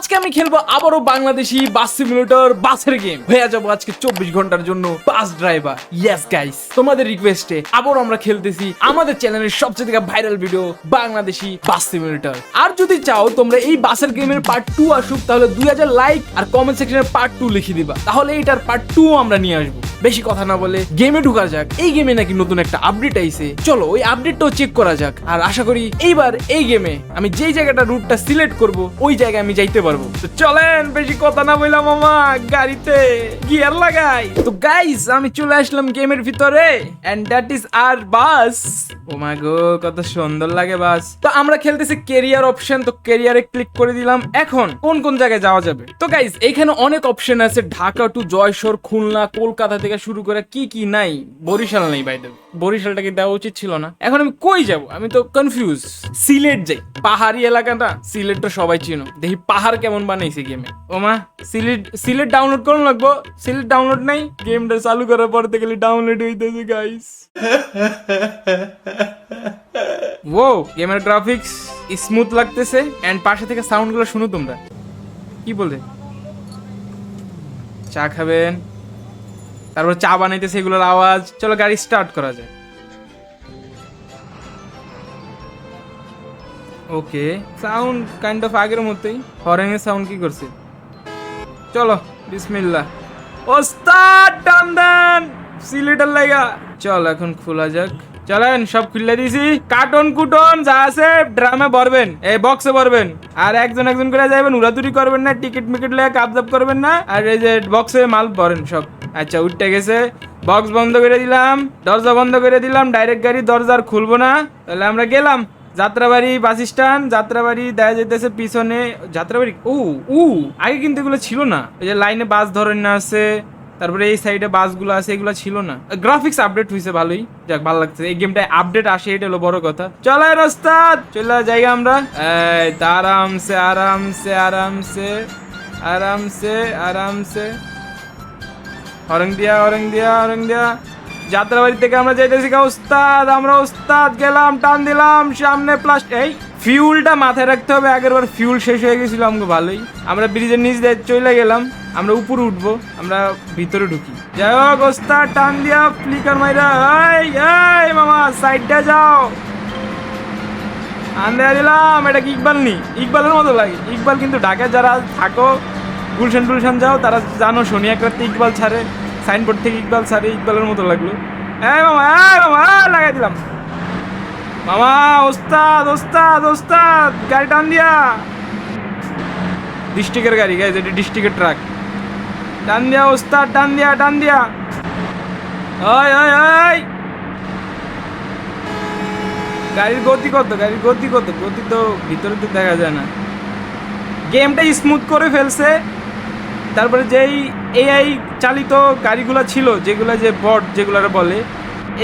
আজকে আমি খেলবো আবারও বাংলাদেশি বাস সিমুলেটর বাসের গেম। হয়ে যাবো আজকে 24 ঘন্টার জন্য বাস ড্রাইভার। ইয়েস গাইস, তোমাদের রিকোয়েস্টে আবারও আমরা খেলতেছি আমাদের চ্যানেলের সবচেয়ে viral video Bangladeshi bus simulator. আর যদি চাও তোমরা এই বাসের গেমের পার্ট 2 আসুক, তাহলে 2000 লাইক আর কমেন্ট সেকশনে পার্ট 2 লিখে দিবা, তাহলে এটার পার্ট 2 আমরা নিয়ে আসবো। বেশি কথা না বলে গেমে ঢুকা যাক। এই গেমে নাকি নতুন একটা আপডেট আইছে, চলো ওই আপডেটটাও চেক করা যাক। আর আশা করি এইবার এই গেমে আমি যেই জায়গাটা রুটটা সিলেক্ট করব ওই জায়গায় আমি যাইতে পারবো। তো চলেন বেশি কথা না বললাম মামা, গাড়িতে গিয়ার লাগাই। তো গাইস আমি চলে আসলাম গেমের ভিতরে, and that is our bus. Oh my god, কত সুন্দর লাগে বাস। তো আমরা খেলতেছি ক্যারিয়ার অপশন, তো ক্যারিয়ারে ক্লিক করে দিলাম। এখন কোন কোন জায়গায় যাওয়া যাবে? তো গাইস এখানে অনেক অপশন আছে, ঢাকা টু জয়সর, খুলনা, কলকাতা থেকে শুরু করে কি কি নাই। বরিশাল নেই বাইরে, বরিশালটাকে দেওয়া উচিত ছিল না। এখন আমি কই যাব? আমি তো কনফিউজ। সিলেট যাই, পাহাড়ি এলাকা না, সিলেট তো সবাই চিনো। দেখি পাহাড় কেমন বানাইছে গেমে। ওমা সিলেট ডাউনলোড করুন লাগবো। সিলেট ডাউনলোড নাই, গেমটা চালু করার পর থেকে ডাউনলোড হইতেছে গাইস। ও গেমের গ্রাফিক্স স্মুথ লাগতেছে, এন্ড পাশে থেকে সাউন্ড গুলো শুনো তোমরা। কি বলে চা খাবেন, তারপর চা বানাইতেছে এগুলোর আওয়াজ। চলো গাড়ি স্টার্ট করা যায়। ওকে, সাউন্ড কাইন্ড অফ আগের মতোই। হরেনের সাউন্ড কি করছে? চলো বিসমিল্লাহ। ওস্তাদ টান দেন সিলেটের লাগা। চল এখন খোলা যাক। চলেন সব খুলে দিয়েছি। কার্টন কুটন যা আছে ড্রামে ভরবেন, এই বক্সে ভরবেন। আর একজন একজন করে যাবেন, উড়াদুরি করবেন না, টিকিট মিকিট লেগে কাপজাপ করবেন না। আর এই যে বক্সে মাল ভরেন সব। আচ্ছা উঠতে গেছে, বক্স বন্ধ করে দিলাম, দরজা বন্ধ করে দিলাম। ডাইরেক্ট গাড়ি দরজা আর খুলবো না। তাহলে আমরা গেলাম যাত্রাবাড়ি বাস স্ট্যান্ড। যাত্রাবাড়ি দেখা যেতেছে পিছনে। যাত্রাবাড়ি ও আগে কিন্তু এগুলো ছিল না। এই যে লাইনে বাস ধরেন না আছে, তারপরে এই সাইডে বাসগুলো আছে, এগুলো ছিল না। গ্রাফিক্স আপডেট হয়েছে ভালোই, যাক ভালো লাগছে। এই গেমটায় আপডেট আসে, এটা হলো বড় কথা। চলে রাস্তা চলে জায়গা আমরা। এই আরামসে আরামসে আরামসে আরামসে আরামসে হরং দিয়া হরং দিয়া হরং দিয়া। যাত্রাবাড়ি থেকে আমরা যাইতেছি ওস্তাদ। আমরা ওস্তাদ গেলাম, টান দিলাম সামনে প্লাস। এই ফিউলটা মাথায় রাখতে হবে, আগের বার ফিউল শেষ হয়ে গেছিল আমাকে ভালোই। আমরা ব্রিজের নিচ দিয়ে চলে গেলাম, আমরা উপরে উঠবো, আমরা ভিতরে ঢুকি। যাই হোক ওস্তাদ টান দিয়া ফ্লিকার মাইরা। এই মামা সাইডটা যাও, আন্দা দিলাম। এটা কি ইকবাল নি? ইকবালের মতো লাগে। ইকবাল কিন্তু ঢাকায় যারা থাকো, গুলশান টুলশান যাও, তারা জানো শনি এক রাত্রে ইকবাল ছাড়ে, সাইনবোর্ড থেকে ইকবাল ছাড়ে। ইকবালের মতো লাগলো। এই মামা লাগাই দিলাম। মামা ওস্তাদ ওস্তাদ ওস্তাদ গাড়ি টান দিয়া। ডিস্ট্রিক্টের গাড়ি গাইজ, এটি ডিস্ট্রিক্টের ট্রাক। টান দিয়া ওস্তাদ, টান দিয়া টান দিয়া। ওই ওই ওই গাড়ির গতি কত? গাড়ির গতি কত? গতি তো ভিতরে তো দেখা যায় না। গেমটা স্মুথ করে ফেলছে। তারপরে যেই এআই চালিত গাড়িগুলো ছিল, যেগুলো যে বট যেগুলো বলে,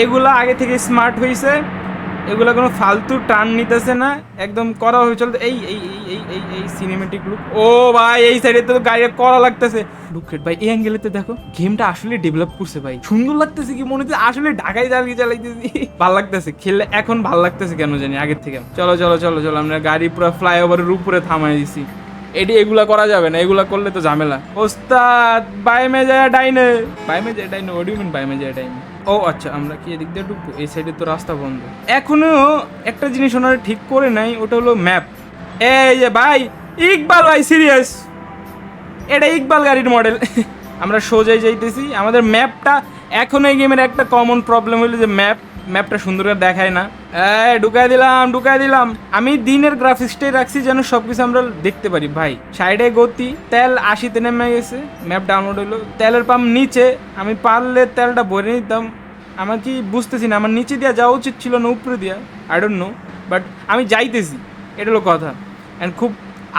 এগুলো আগে থেকে স্মার্ট হয়েছে। এগুলো কোনো ফালতু টার্ন নিতেছে না, একদম করা হয়ে চলতে। এই এই এই এই এই সিনেমেটিক লুক। ও ভাই এই সাইডে তো গাড়ি করা লাগতেছে। লুকেট ভাই এই অ্যাঙ্গেলেতে দেখো, গেমটা আসলে ডেভেলপ করছে ভাই। সুন্দর লাগতেছে, কি মনে হচ্ছে আসলে ঢাকায় দাঁড়িয়ে চালাইতেছি। ভাল লাগতেছে খেললে, এখন ভাল লাগতেছে কেন জানি আগের থেকে। চলো চলো চলো চলো, আমরা গাড়ি পুরো ফ্লাইওভারের উপরে থামাই দিছি। এগুলা করা যাবে না, এগুলা করলে তো ঝামেলা। ওস্তাদ বাই মে যায় ডাইনে। বাই মে যায় ডাইনে, what do you mean by মে যায় ডাইনে? ও আচ্ছা, আমরা কি এদিক দিয়ে ঢুকবো? এই সাইডে তো রাস্তা বন্ধ। এখনো একটা জিনিস ওনারা ঠিক করে নাই, ওটা হলো ম্যাপ। এই যে ভাই ইকবাল ভাই সিরিয়াস, এটা ইকবাল গাড়ির মডেল। আমরা সোজাই যাইতেছি। আমাদের ম্যাপটা এখন এই গেমের একটা কমন প্রবলেম হলো যে ম্যাপটা সুন্দর করে দেখায় না। ঢুকাই দিলাম। আমি দিনের গ্রাফিক্সটাই রাখছি যেন সবকিছু আমরা দেখতে পারি। ভাই সাইডে গতি, তেল 80-তে নেমে গেছে। ম্যাপ ডাউনলোড হলো, তেলের পাম্প নিচে। আমি পারলে তেলটা ভরে নিতাম। আমার কি বুঝতেছি না, আমার নিচে দিয়া যাওয়া উচিত ছিল না উপরে দিয়া, আই ডোন্ট নো। বাট আমি যাইতেছি, এটা হলো কথা। অ্যান্ড খুব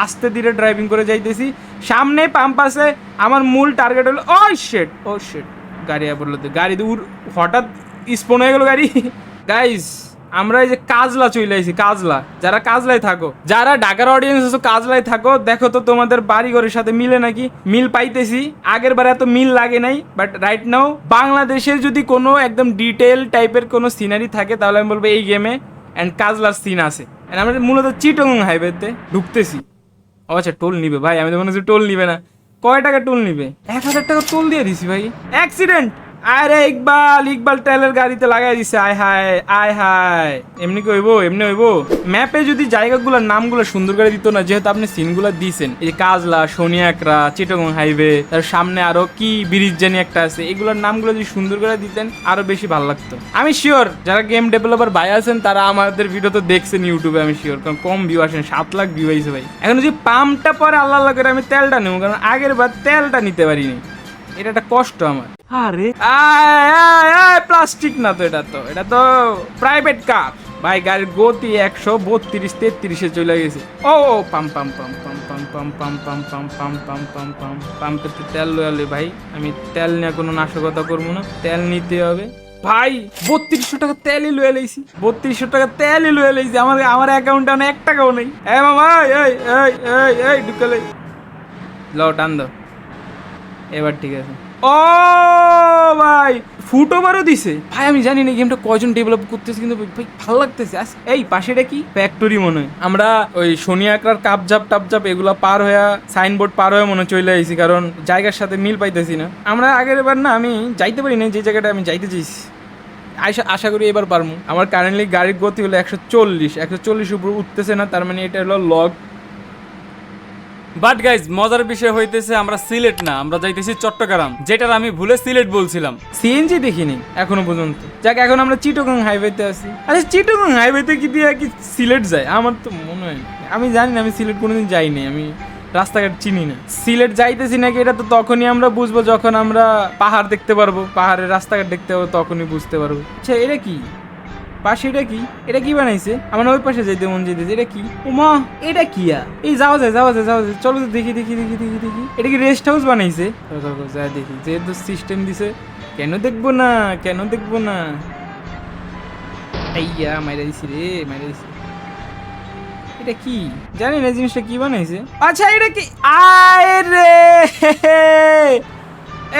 আস্তে ধীরে ড্রাইভিং করে যাইতেছি। সামনে পাম্প আছে, আমার মূল টার্গেট হলো। ও শিট গাড়ি বললো, গাড়ি দূর হঠাৎ স্পন হয়ে গেল গাড়ি। গাইস আমরা এই যে কাজলা চলে আইছি। কাজলা, যারা কাজলায় থাকো, যারা ঢাকার অডিয়েন্স আছো কাজলায় থাকো, দেখো তো তোমাদের বাড়ি ঘরের সাথে মিলে নাকি। মিল পাইতেছি, আগের বার এত মিল লাগে নাই। বাট রাইট নাও বাংলাদেশের যদি কোনো একদম ডিটেল টাইপের কোনো সিনারি থাকে, তাহলে আমি বলবো এই গেমে। অ্যান্ড কাজলার সিন আছে। আমরা মূলত চিটং হাইওয়েতে ঢুকতেছি। ও আচ্ছা টোল নিবে ভাই, আমি তো মনে হচ্ছে টোল নিবে না। কয় টাকা টোল নিবে? 1000 টাকা টোল দিয়ে দিছি ভাই। অ্যাক্সিডেন্ট! আরে ইকবাল, ইকবাল তেলের গাড়িতে লাগাই দিছে। আয় হায়, আয় হায়। এমনি কি হইবো? এমনি হইবো? ম্যাপে যদি জায়গাগুলোর নামগুলো সুন্দর করে দিত না, যেহেতু আপনি সিনগুলো দিয়েছেন, এই যে কাজলা, সোনিয়াকড়া, চিটাগং হাইওয়ে, তার সামনে আরো কি ব্রিজ জানি একটা আছে, এগুলোর নামগুলো যদি সুন্দর করে দিতেন আরো বেশি ভালো লাগতো। আমি শিওর যারা গেম ডেভেলপার ভাই আছেন তারা আমাদের ভিডিও তো দেখছেন ইউটিউবে, আমি শিওর, কারণ কম ভিউ আসেন, 7 লাখ ভিউ আইছে ভাই। এখন যদি পাম্পটা পরে আল্লাহ আল্লাহ করে আমি তেলটা নেবো, কারণ আগের বার তেলটা নিতে পারিনি, এটা একটা কষ্ট আমার। আরে প্লাস্টিক না তো, এটা তো প্রাইভেট কার ভাই। গাড়ির গতি 132-33-33-এ চলে গেছে। ও পাম পাম পাম পাম পাম পাম পাম পাম পাম পাম পাম পাম পাম পাম্পে তেল লয়ালে ভাই। আমি তেল নিয়ে কোনো নাশকতা করবো না, তেল নিতে হবে ভাই। 3200 টাকা তেলই লয়ে লাইছি, 3200 টাকা তেলই লয়ে লাইছি। আমার অ্যাকাউন্টে 1 টাকাও নেই। মামা এই এই এই এই ঢুকালে ল টান দাও, এবার ঠিক আছে। ও ভাই ফুট ওভারও দিছে ভাই। আমি জানি না গেমটা কয়জন ডেভেলপ করতেছে, কিন্তু ভাই ভালো লাগতেছে। এই পাশেটা কি ফ্যাক্টরি মনে হয়। আমরা ওই সোনিয়াকড়ার কাপজাপ টাপজাপ এগুলো পার হয়ে, সাইনবোর্ড পার হয়ে মনে চলে আইছি, কারণ জায়গার সাথে মিল পাইতেছি না। আমরা আগের বার না আমি যাইতে পারি না যে জায়গাটা আমি যাইতে চাইছি। আশা করি এবার পারবো। আমার কারেন্টলি গাড়ির গতি হলো 140 উপর উঠতেছে না, তার মানে এটা হলো লগ। বাট গাইজ মজার বিষয় হইতেছে আমরা সিলেট না, আমরা যাইতেছি চট্টগ্রাম, যেটার আমি ভুলে সিলেট বলছিলাম। সিএনজি দেখিনি এখনো পর্যন্ত। যাক এখন আমরা চিটাগং হাইওয়েতে আছি। আচ্ছা চিটাগং হাইওয়েতে কি দিয়ে কি সিলেট যায়? আমার তো মনে হয় না, আমি জানি না, আমি সিলেট কোনোদিন যাইনি, আমি রাস্তাঘাট চিনি না। সিলেট যাইতেছি নাকি এটা তো তখনই আমরা বুঝবো যখন আমরা পাহাড় দেখতে পারবো, পাহাড়ের রাস্তাঘাট দেখতে পারবো, তখনই বুঝতে পারবো। আচ্ছা এটা কি পাশে? এটা কি বানাইছে? আমার ওই পাশে যাইতে মন যেতেছে। এটা কি? ওমা এটা কি? এই যাওয়া যায়। চলো তো দেখি। এটা কি রেস্ট হাউস বানাইছে? যা দেখি, যেহেতু সিস্টেম দিছে কেন দেখবো না। আইয়া মাইরা দিছি রে, এটা কি জানি না, জিনিসটা কি বানাইছে। আচ্ছা এটা কি? আয় রে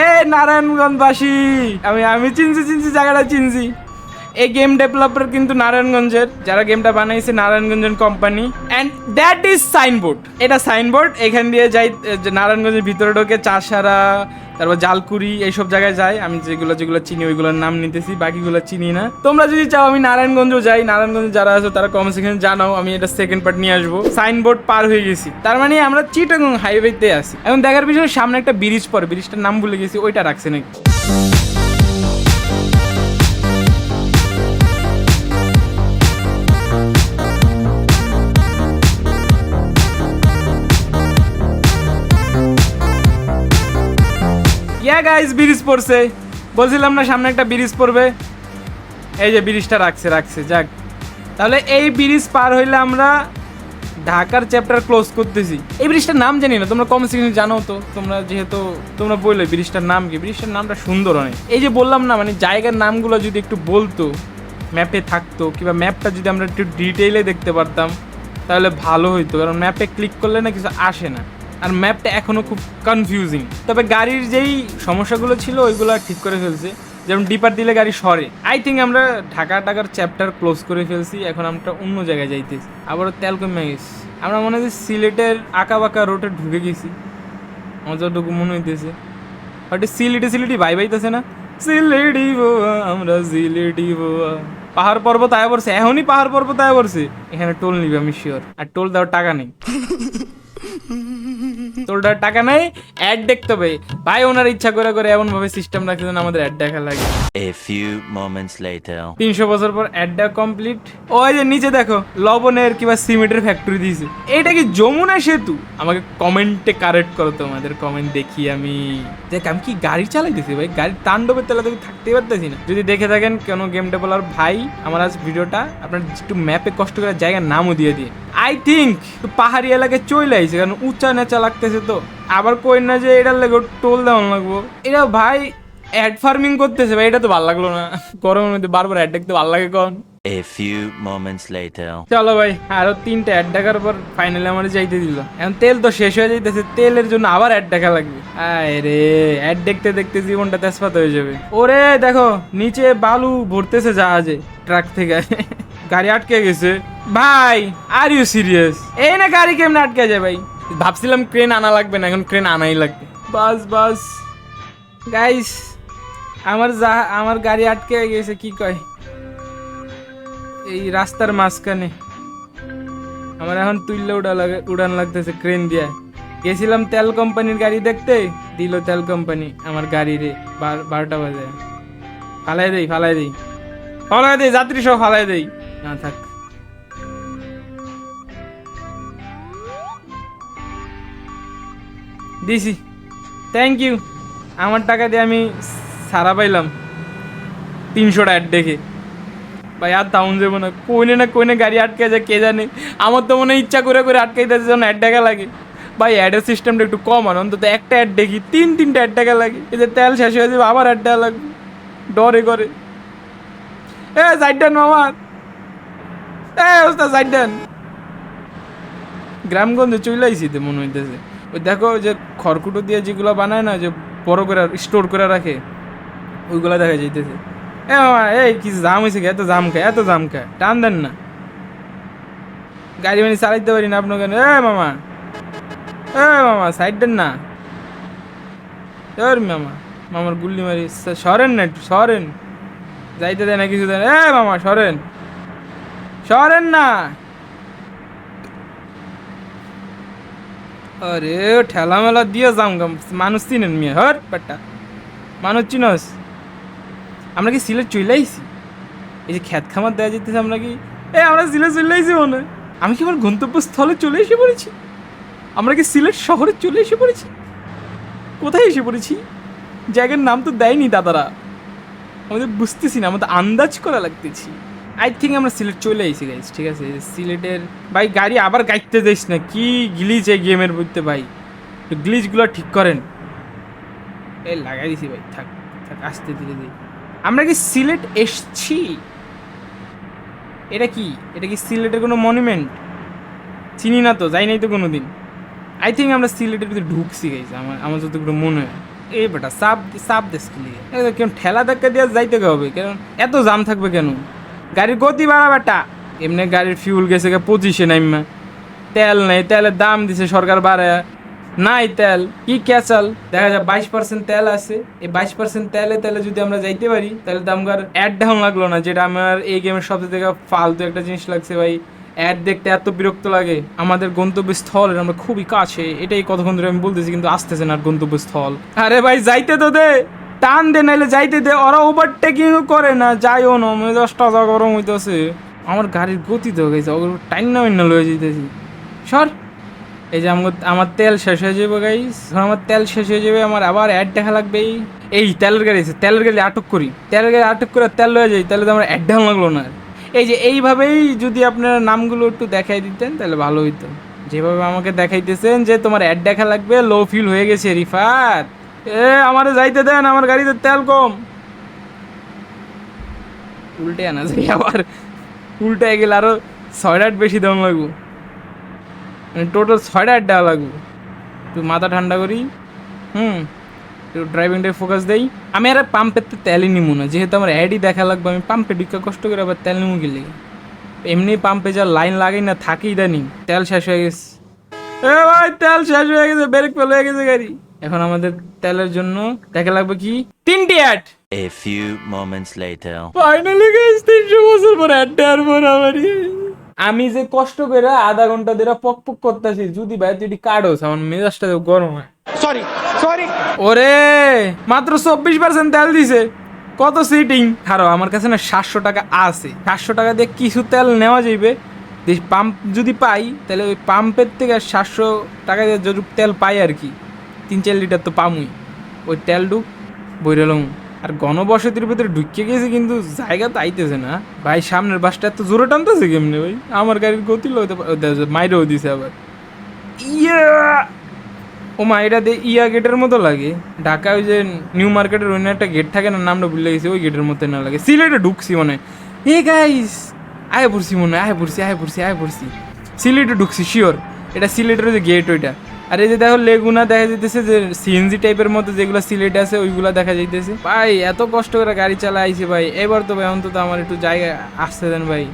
এ নারায়ণগঞ্জবাসী, আমি চিনছি জায়গাটা চিনছি। এই গেম ডেভেলপার কিন্তু নারায়ণগঞ্জের, যারা গেমটা বানাইছে নারায়ণগঞ্জের company. And that is signboard. এটা সাইনবোর্ড, এখান দিয়ে যাই নারায়ণগঞ্জের ভিতরে ঢোকে, চাষারা, তারপর জালকুড়ি, এইসব জায়গায় যাই। আমি যেগুলো চিনি ওইগুলোর নাম নিতেছি, বাকিগুলো চিনি না। তোমরা যদি চাও আমি নারায়ণগঞ্জও যাই, নারায়ণগঞ্জে যারা আছো তারা কমেন্ট সেকশনে জানাও, আমি এটা সেকেন্ড পার্ট নিয়ে আসবো। সাইনবোর্ড পার হয়ে গেছি, তার মানে আমরা চিটাগং হাইওয়েতে আছি। এখন দেখার বিষয় সামনে একটা ব্রিজ পড়ে, ব্রিজটার নাম ভুলে গেছি, ওইটা রাখছে নাকি। গাইস ব্রিজ পড়ছে, বলছিলাম না সামনে একটা ব্রিজ পড়বে। এই যে ব্রিজটা রাখছে। যাক তাহলে এই ব্রিজ পার হইলে আমরা ঢাকার চ্যাপ্টার ক্লোজ করতেছি। এই ব্রিজটার নাম জানি না, তোমরা কমেন্ট সেকশনে জানো তো। তোমরা যেহেতু তোমরা বললে ব্রিজটার নাম কি, ব্রিজটার নামটা সুন্দর অনেক। এই যে বললাম না, মানে জায়গার নামগুলো যদি একটু বলতো, ম্যাপে থাকতো, কিংবা ম্যাপটা যদি আমরা একটু ডিটেইলে দেখতে পারতাম তাহলে ভালো হইতো, কারণ ম্যাপে ক্লিক করলে না কিছু আসে না, আর ম্যাপটা এখনও খুব কনফিউজিং। তবে গাড়ির যেই সমস্যাগুলো ছিল ওইগুলো ঠিক করে ফেলছে, যেমন ডিপার দিলে গাড়ি সরে। আই থিঙ্ক আমরা ঢাকার চ্যাপ্টার ক্লোজ করে ফেলছি, এখন আমরা অন্য জায়গায় যাইতেছি। আবারও তেল কমে গেছি, আমরা মনে হয় সিলেটের আঁকা বাঁকা রোডে ঢুকে গেছি, আমার যতটুকু মনে হইতেছে। বাট সিলেটি ভাইতেছে না, সিলেটি বোয়া আমরা সিলেটি বোয়া। পাহাড় পর্বত আয়া পড়ছে, এখনই পাহাড় পর্বত আয়া পড়ছে। এখানে টোল নিবে আমি শিওর, আর টোল দেওয়ার টাকা নেই। তোরটার টাকা নাই, অ্যাড দেখতে হবে ভাই। ওনার ইচ্ছা করে এমন ভাবে সিস্টেম রাখছেন আমাদের অ্যাড দেখা লাগে। A few moments later 300 বছর পর অ্যাডটা কমপ্লিট। ওই যে নিচে দেখো লবণের কিংবা সিমেন্টের ফ্যাক্টরি দিয়েছে। এটা কি যমুনা সেতু? আমাকে কমেন্টে কারেক্ট করো, তোমাদের কমেন্ট দেখি আমি। দেখ আমি কি গাড়ি চালাইতেছি ভাই, গাড়ির তাণ্ডবের তেলা থেকে থাকতেই পারতেছি না। যদি দেখে থাকেন কোনো গেম ডেভেলপার ভাই আমার আজ ভিডিওটা, আপনার একটু ম্যাপে কষ্ট করে জায়গার নামও দিয়ে দিয়ে। আই থিঙ্ক পাহাড়ি এলাকায় চলে আইছে, কারণ উঁচা নেচা লাগতেছে তো। আবার কই না যে এটার লাগে টোল দেওয়া লাগবো। এটা ভাই অ্যাড ফার্মিং করতেছে ভাই, এটা তো ভালো লাগলো না। গরমের মধ্যে বারবার অ্যাড দেখতে ভালো লাগে কোন। a few moments later চলো ভাই, আরো 3টা অ্যাড দেখার পর ফাইনালি আমার যাইতে দিল। এখন তেল তো শেষ হয়ে যাইতেছে, তেলের জন্য আবার অ্যাড দেখা লাগবে। আয় রে, অ্যাড দেখতে জীবনটা তেজপাত হয়ে যাবে। ওরে দেখো নিচে বালু ভরতেছে জাহাজে, ট্রাক থেকে। গাড়ি আটকে গেছে ভাই। Are you serious? এই না গাড়ি কেমনে আটকে যায় ভাই? ভাবছিলাম ক্রেন আনা লাগবে না, এখন ক্রেন আনাই লাগবে। বাস বাস গাইস, আমার গাড়ি আটকে গেছে, কি কয়, এই রাস্তার মাঝখানে। আমার এখন তুললে উড়ান লাগতেছে ক্রেন দিয়ে। গেছিলাম তেল কোম্পানির গাড়ি দেখতে, দিল তেল কোম্পানি আমার গাড়ি রে 12টা বাজে। ফালাই দেই যাত্রী সব ফালাই দেই, না থাক। দিছি, থ্যাংক ইউ। আমার টাকা দিয়ে আমি সারা পাইলাম 300টা অ্যাড দেখে। ভাই আর দাউন যাবো না, কোনে গাড়ি আটকে যায় কে জানে। আমার তো মনে হয় ইচ্ছা করে আটকাইতেছে যেন অ্যাড দেখা লাগে। ভাই অ্যাডের সিস্টেমটা একটু কম আর, অন্তত একটা অ্যাড দেখি 3-3টা অ্যাড দেখা লাগে। এই যে তেল শেষ হয়ে যাবে আবার অ্যাড দেখা লাগবে, ডরে করে। সাইড ডান মামা, ওস্তাদ সাইড ডান। গ্রামগঞ্জে চলে আইসি তো মনে হইতেছে। ওই দেখো যে খড়কুটো দিয়ে যেগুলো বানায় না, যে বড় করে স্টোর করে রাখে, ওইগুলো দেখা যাইতেছে। মামা এই কিছু জাম হয়েছে, এত জাম খায় টান দেন না, গাড়ি চালাইতে পারি না আপনাকে। মামা সাইড দেন না, মামার গুল্লি মারি। সরেন না, একটু সরেন, যাইতে দেয় না কিছু দেয়। মামা সরেন না। আরে ঠেলা মেলা দিয়ে যাম গাম, মানুষ চিনেন মিয়া, হর বেটা মানুষ চিনস। আমরা কি সিলেট চলে আইছি? এই যে খ্যাত খামার দেওয়া যেতেছে, আমরা কি আমরা সিলেট চলে আইছি মনে হয়। আমি কি আমার গন্তব্যস্থলে চলে এসে পড়েছি? আমরা কি সিলেট শহরে চলে এসে পড়েছি? কোথায় এসে পড়েছি? জায়গার নাম তো দেয়নি দাদারা, আমাদের বুঝতেছি না, আমাদের আন্দাজ করা লাগতেছি। আই থিঙ্ক আমরা সিলেট চলে আইছি গাইস, ঠিক আছে। সিলেটের ভাই গাড়ি আবার গাইতে যাইস না, কি গ্লিচ এই গেমের মধ্যে ভাই, গ্লিচগুলো ঠিক করেন। এই লাগাই দিছি ভাই, থাক আসতে ধীরে ধীরে। আমরা কি সিলেট এসছি? এটা কি সিলেটের কোনো মনুমেন্ট? চিনি না তো, যাই নাই তো কোনো দিন। আই থিঙ্ক আমরা সিলেটের ভিতরে ঢুকছি গাইছে, আমার যতগুলো মনে হয়। এই বেটা সাপ দেশ কেন ঠেলা ধাক্কা দিয়ে যাইতে হবে, কারণ এত জাম থাকবে কেন? গাড়ির গতি বাড়া বেটা। এমনি গাড়ির ফিউল গেছে 25-এ নাইমা, তেল নাই, তেলের দাম দিছে সরকার বাড়ায়, নাই তেল, কি ক্যাচাল। দেখা যায় 22% তেল আছে, এই 22% তেলে যদি আমরা যাইতে পারি, তাহলে তো আমার অ্যাড ডাউন লাগলো না, যেটা আমার এই গেমের সবচেয়ে থেকে ফালতু একটা জিনিস লাগছে ভাই। অ্যাড দেখতে এত বিরক্ত লাগে। আমাদের গন্তব্যস্থলের আমরা খুবই কাছে, এটাই কতক্ষণ ধরে আমি বলতেছি, কিন্তু আসতেছে না গন্তব্যস্থল। আরে ভাই যাইতে তো দে, টান দে, নাইলে যাইতে দে। ওরা ওভারটেকিং করে না, যাইও না, মেজাজটা যা গরম হইতেছে। আমার গাড়ির গতি তো গেছে, ওগুলো টাইম না লয়ে যেতেছি। সর, এই যে আমার তেল শেষ হয়ে যাবে গাইস, আমার তেল শেষ হয়ে যাবে, আমার আবার অ্যাড দেখা লাগবে। এই তেলের গাড়ি আছে, তেলের গাড়ি আটক করি, তেলের গাড়ি আটক করে তেল লয়ে যাই, তাহলে তো আমার অ্যাড ডাউন লাগলো না। এই যে এইভাবেই যদি আপনারা নামগুলো একটু দেখাই দিতেন তাহলে ভালো হইতো। যেভাবে আমাকে দেখাইতেছেন যে তোমার অ্যাড দেখা লাগবে, লো ফিল হয়ে গেছে রিফাত, আমারে যাইতে দেন, আমার গাড়িতে তেল কম। উল্টে আনা যায়, আবার উল্টে গেলে আরো 6 বেশি দাম লাগবো, মানে টোটাল 6 দেওয়া লাগবো। তুই মাথা ঠান্ডা করি, একটু ড্রাইভিংটায় ফোকাস দেই। আমি আর পাম্পের তো তেলই নিবো না, যেহেতু আমার অ্যাডই দেখা লাগবে। আমি পাম্পে ঢুকা কষ্ট করে আবার তেল নিবো গেলে, এমনি পাম্পে যা লাইন লাগাই না থাকি, ইদানিং তেল শেষ হয়ে গেছে। ভাই তেল শেষ হয়ে গেছে, ব্রেক ফেল হয়ে গেছে গাড়ি। এখন আমাদের তেলের জন্য দেখা লাগবে কি 3টি ad. A few moments later. Finally guys 300 বছর পর অ্যাড দেওয়ার পর আমি যে কষ্ট করে আধা ঘন্টা ধরে পক করতেছি, যদি ভাই তুই কাটোস, আমার মেজাজটা গরম হয়। সরি ওরে, মাত্র 24% তেল দিছে, কত সিটিং। খারো আমার কাছে না 700 টাকা আছে, 700 টাকা দিয়ে কিছু তেল নেওয়া যাইবে। পাম্প যদি পাই, তাহলে ওই পাম্পের থেকে 700 টাকা দিয়ে যদি তেল পাই আর কি, 3-4 লিটার তো পামুই। ওই তেল ডুব বইরালাম। আর গণবসতির ভিতরে ঢুকে গেছে, কিন্তু জায়গা তো আইতেছে না ভাই। সামনের বাসটা এত জোরে টানতেছে কেমনি ভাই, আমার গাড়ির গতি মাইরেও দিছে আবার। ইয়া ও মা, এটা দিয়ে ইয়া গেটের মতো লাগে। ঢাকা ওই যে নিউ মার্কেটের অন্য একটা গেট থাকে না, নামটা ভুলে গেছি, ওই গেটের মতো না লাগে। সিলেটে ঢুকছি মনে হয়। হে গাইস আয় পড়ছি মনে হয়, আয় পড়ছি সিলেটে ঢুকছি শিওর। এটা সিলেটের যে গেট ওইটা। আর এই যে দেখো লেগুনা দেখা যাইতেছে, যে সিএনজি টাইপের মতো যেগুলো সিলেটে আছে ওইগুলা দেখা যাইতেছে। ভাই এত কষ্ট করে গাড়ি চালা আইছে ভাই, এবার তো ভাই অন্তত আমার একটু জায়গা আসতে দেন ভাই।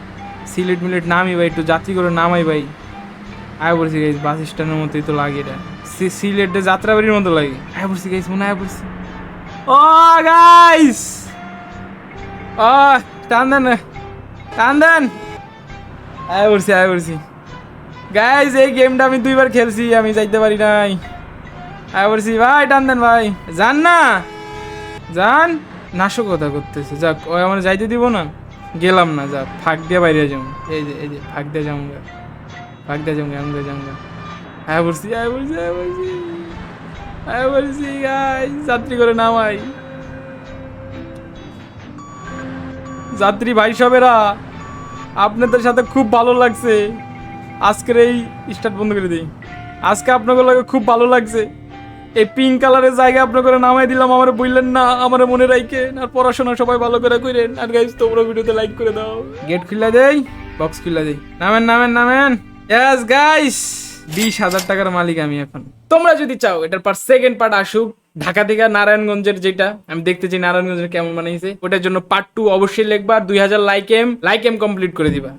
সিলেট মিলেট নামি ভাই, একটু যাত্রী করে নামাই ভাই। আয় পড়ছি গাইস, বাস স্ট্যান্ডের মতোই তো লাগে এটা, সিলেটে যাত্রাবাড়ির মতো লাগে। আয় পড়ছি গাইস, মনে আয় পড়ছি। ও গাইস, ও টান দেন, টান দেন। আয় পড়ছি, আয় পড়ছি গাইস। এই গেমটা আমি 2বার খেলছি, আমি যাইতে পারি নাই। আয় পড়ছি ভাই, টান দেন ভাই, যান না, যান। নাশকতা করতেছে, যাক ওই আমার যাইতে দিব না, গেলাম না, যাক ফাঁক দিয়ে বাইরে যাবো। এই যে ফাঁক দিয়ে যাবো, ফাঁক দিয়ে যাবো, আমি যাবো। আয় পড়ছি, আয় পড়ছি, আয় পড়ছি, আয় পড়ছি গাইস। যাত্রী করে নামাই, যাত্রী ভাই সবেরা, আপনাদের সাথে খুব ভালো লাগছে। আজকের এই স্টার্ট বন্ধ করে দিই। আজকে আপনাদের লাগে খুব ভালো লাগছে। এই পিঙ্ক কালারের জায়গায় আপনাকে নামাই দিলাম, আমার বললেন না, আমার মনে রাখেন। আর পড়াশোনা সবাই ভালো করে করেন। আর গাইস তোমরা ভিডিওতে লাইক করে দাও। গেট খুলে দেই, বক্স খুলে দেই, নামেন নামেন নামেন। ইয়েস গাইস, 20,000 টাকার মালিক আমি এখন। তোমরা যদি চাও এটার পর সেকেন্ড পার্ট আসুক, ঢাকা থেকে নারায়ণগঞ্জের, যেটা আমি দেখতে চাই নারায়ণগঞ্জের কেমন বানাইছে, ওটার জন্য পার্ট 2 অবশ্যই লিখবা। আর 2000 লাইক এম কমপ্লিট করে দিবা।